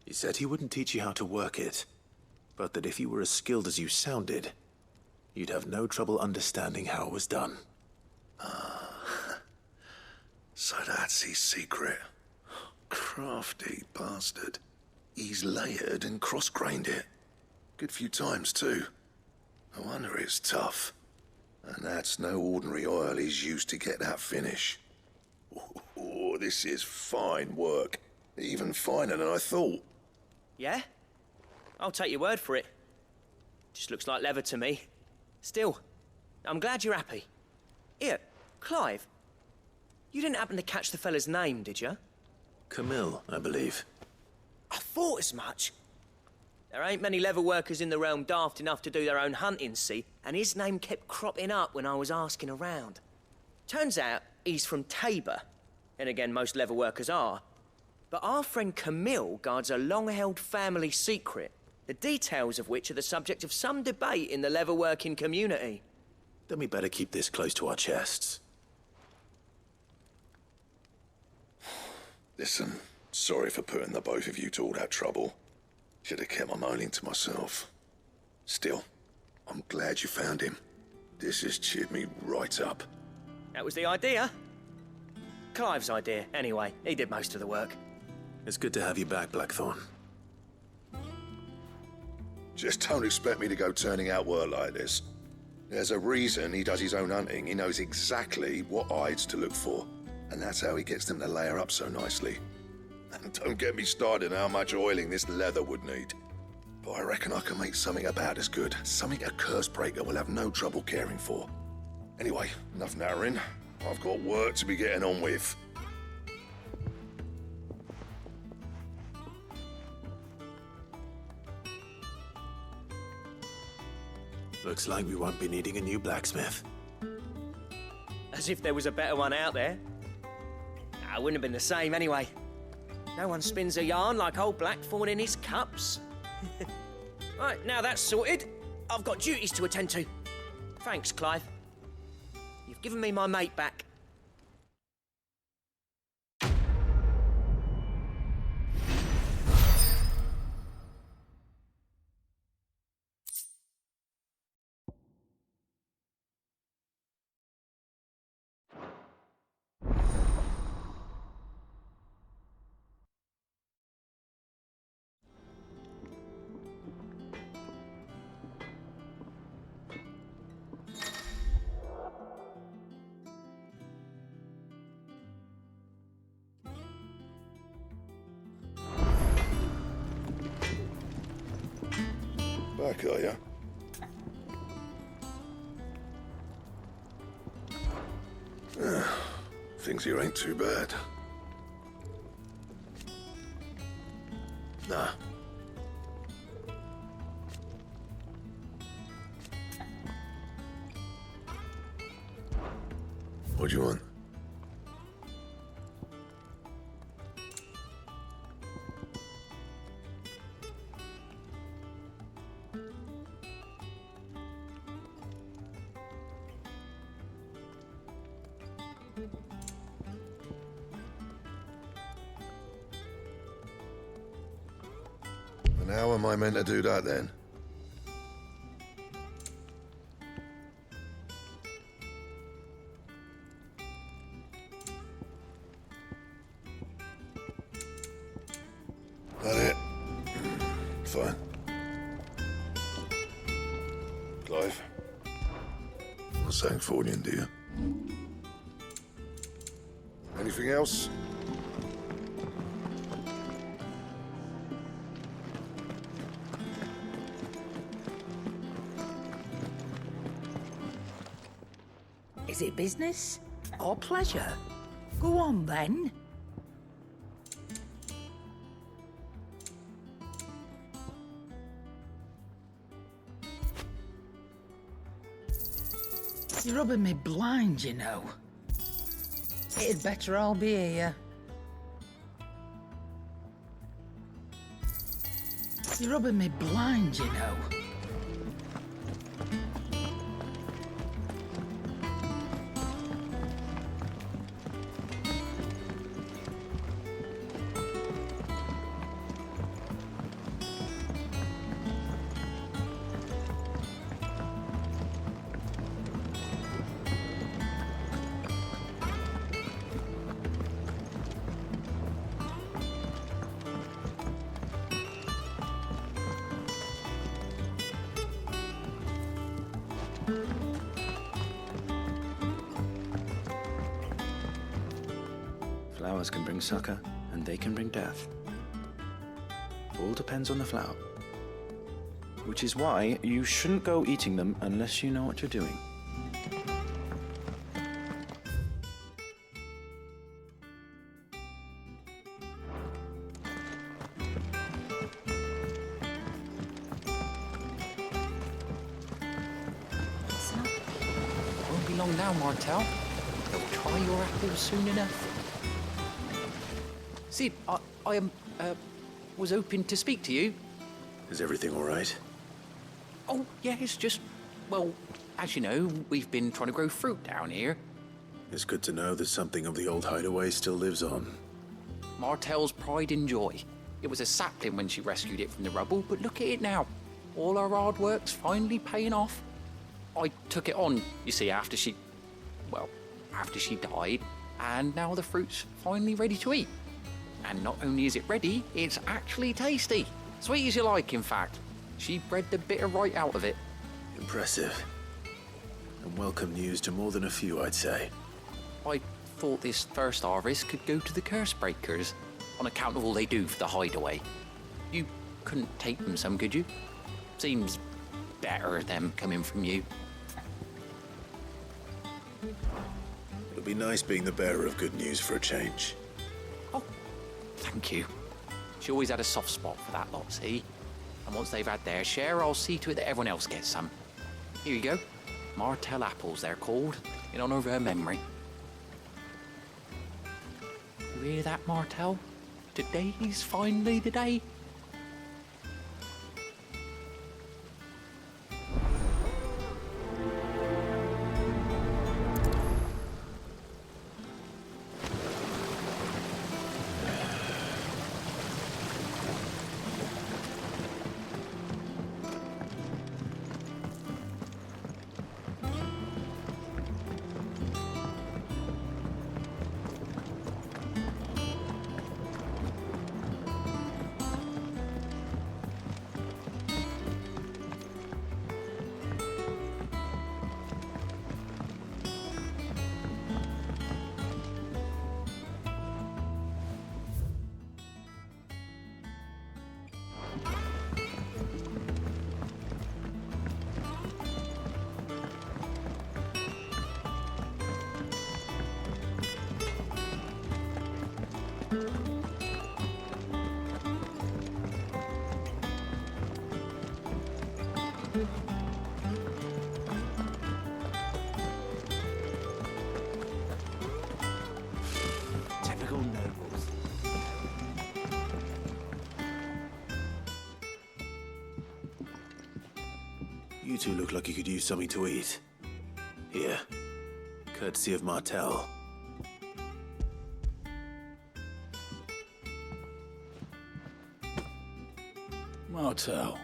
He said he wouldn't teach you how to work it, but that if you were as skilled as you sounded, you'd have no trouble understanding how it was done. So that's his secret. Crafty bastard. He's layered and cross-grained it. Good few times, too. No wonder it's tough. And that's no ordinary oil he's used to get that finish. Oh, this is fine work. Even finer than I thought. Yeah? I'll take your word for it. Just looks like leather to me. Still, I'm glad you're happy. Here, Clive. You didn't happen to catch the fella's name, did you? Camille, I believe. I thought as much. There ain't many leather workers in the realm daft enough to do their own hunting, see? And his name kept cropping up when I was asking around. Turns out he's from Tabor. And again, most leather workers are. But our friend Camille guards a long-held family secret, the details of which are the subject of some debate in the leather-working community. Then we better keep this close to our chests. Listen, sorry for putting the both of you to all that trouble. Should have kept my moaning to myself. Still, I'm glad you found him. This has cheered me right up. That was the idea. Clive's idea, anyway. He did most of the work. It's good to have you back, Blackthorn. Just don't expect me to go turning out work like this. There's a reason he does his own hunting. He knows exactly what hides to look for. And that's how he gets them to layer up so nicely. And don't get me started on how much oiling this leather would need. But I reckon I can make something about as good. Something a curse breaker will have no trouble caring for. Anyway, enough nattering. I've got work to be getting on with. Looks like we won't be needing a new blacksmith. As if there was a better one out there. Nah, it wouldn't have been the same anyway. No one spins a yarn like old Blackthorn in his cups. Right, now that's sorted, I've got duties to attend to. Thanks, Clive. You've given me my mate back. Back, are ya? Things here ain't too bad. Nah. What do you want? And how am I meant to do that then? That it? Fine. Clive? Not saying fortune, do you? Anything else? Is it business or pleasure? Go on then. You're rubbing me blind, you know. It'd better all be here. You're rubbing me blind, you know. Flowers can bring succor, and they can bring death. All depends on the flower. Which is why you shouldn't go eating them unless you know what you're doing. Won't be long now, Martel. They'll try your apples soon enough. Sid, I was hoping to speak to you. Is everything all right? Oh, yeah, it's just, well, as you know, we've been trying to grow fruit down here. It's good to know that something of the old hideaway still lives on. Martel's pride and joy. It was a sapling when she rescued it from the rubble, but look at it now. All our hard work's finally paying off. I took it on, you see, after she died, and now the fruit's finally ready to eat. And not only is it ready, it's actually tasty. Sweet as you like, in fact. She bred the bitter right out of it. Impressive. And welcome news to more than a few, I'd say. I thought this first harvest could go to the curse breakers, on account of all they do for the hideaway. You couldn't take them some, could you? Seems better them coming from you. It'll be nice being the bearer of good news for a change. Thank you. She always had a soft spot for that lot, see? And once they've had their share, I'll see to it that everyone else gets some. Here you go. Martel apples, they're called, in honor of her memory. You hear that, Martel? Today's finally the day. Typical nobles. You two look like you could use something to eat. Here. Courtesy of Martel. Martel.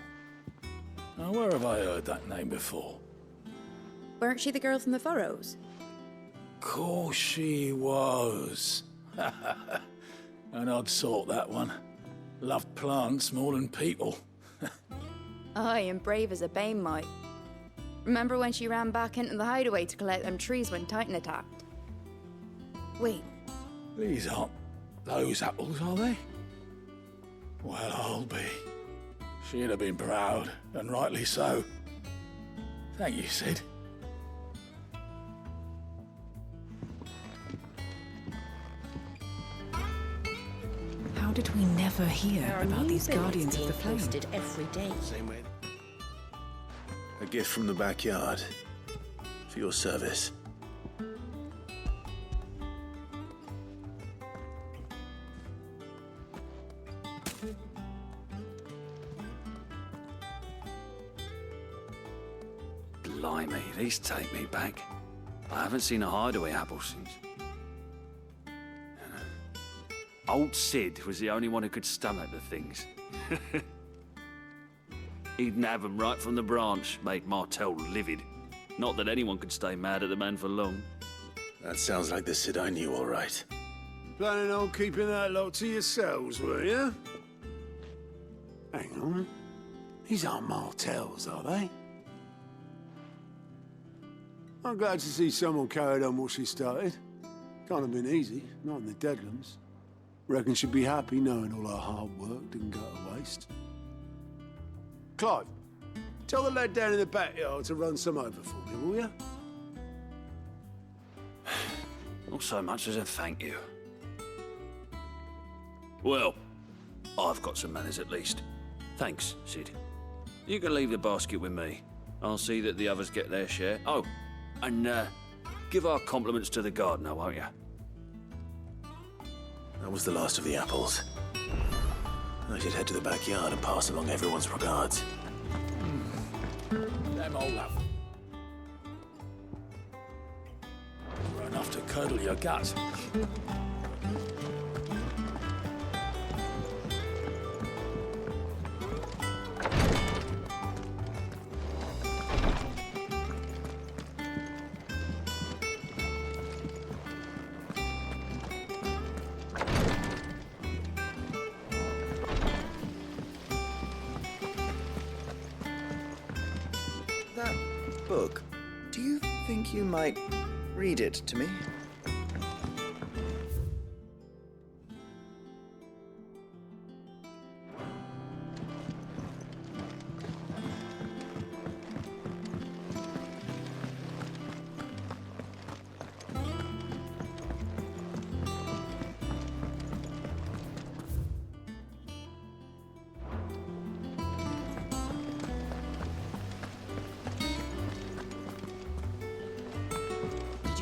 Now, where have I heard that name before? Weren't she the girl from the Furrows? Course she was. An odd sort, that one. Loved plants more than people. Aye, and brave as a bane might. Remember when she ran back into the hideaway to collect them trees when Titan attacked? Wait. These aren't those apples, are they? Well, I'll be. She'd have been proud, and rightly so. Thank you, Sid. did we never hear There are about new these bills Guardians of being the Flame? posted every day. Same way. A gift from the backyard. For your service. Blimey, these take me back. I haven't seen a hideaway apple since. Old Sid was the only one who could stomach the things. He'd nab 'em right from the branch, made Martel livid. Not that anyone could stay mad at the man for long. That sounds like the Sid I knew, all right. Planning on keeping that lot to yourselves, were you? Hang on. These aren't Martels, are they? I'm glad to see someone carried on what she started. Can't have been easy, not in the Deadlands. Reckon she'd be happy knowing all her hard work didn't go to waste. Clive, tell the lad down in the backyard to run some over for me, will you? Not so much as a thank you. Well, I've got some manners at least. Thanks, Sid. You can leave the basket with me. I'll see that the others get their share. Oh, and give our compliments to the gardener, won't you? That was the last of the apples. I should head to the backyard and pass along everyone's regards. Them all up. You're enough to curdle your gut. That book, do you think you might read it to me?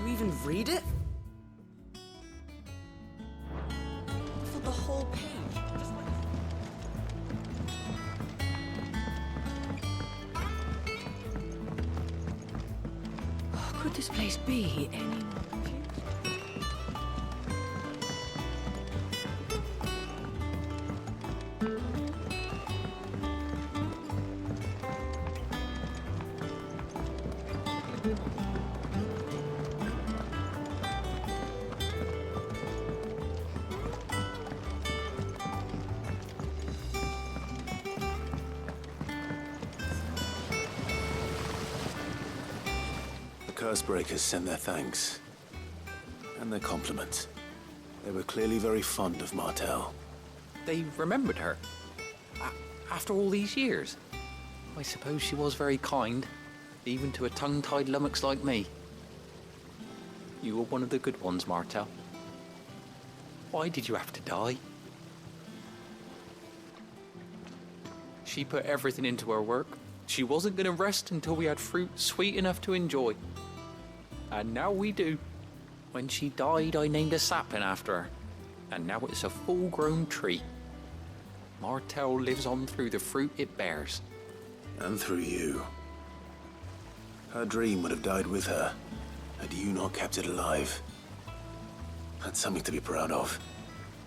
Even read it? For the whole page. Could this place be any more confused? Cursebreakers send their thanks. And their compliments. They were clearly very fond of Martel. They remembered her? After all these years? I suppose she was very kind, even to a tongue-tied lummox like me. You were one of the good ones, Martel. Why did you have to die? She put everything into her work. She wasn't going to rest until we had fruit sweet enough to enjoy. And now we do. When she died, I named a sapling after her. And now it's a full-grown tree. Martel lives on through the fruit it bears. And through you. Her dream would have died with her, had you not kept it alive. That's something to be proud of.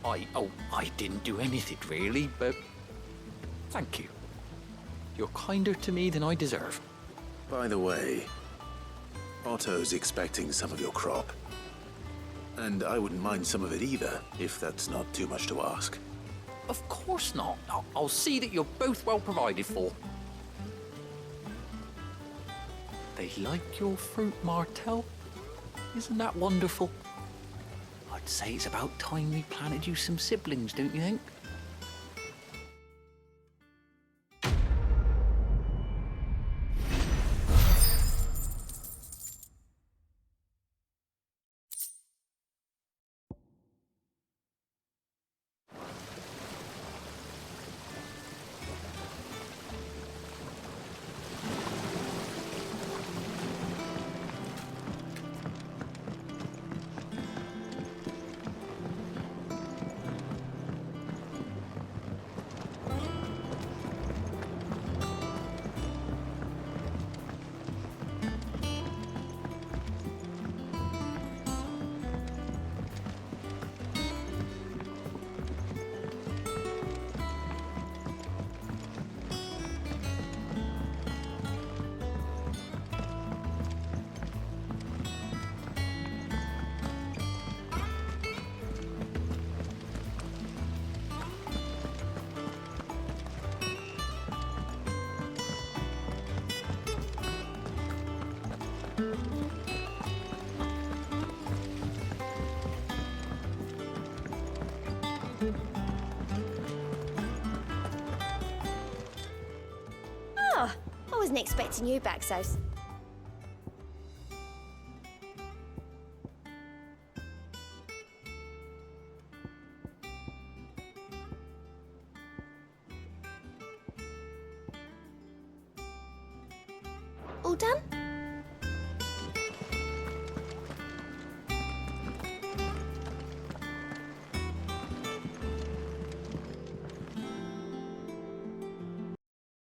I didn't do anything really, but thank you. You're kinder to me than I deserve. By the way, Otto's expecting some of your crop. And I wouldn't mind some of it either, if that's not too much to ask. Of course not. I'll see that you're both well provided for. They like your fruit, Martel. Isn't that wonderful? I'd say it's about time we planted you some siblings, don't you think? wasn't expecting you back, Sos. All done?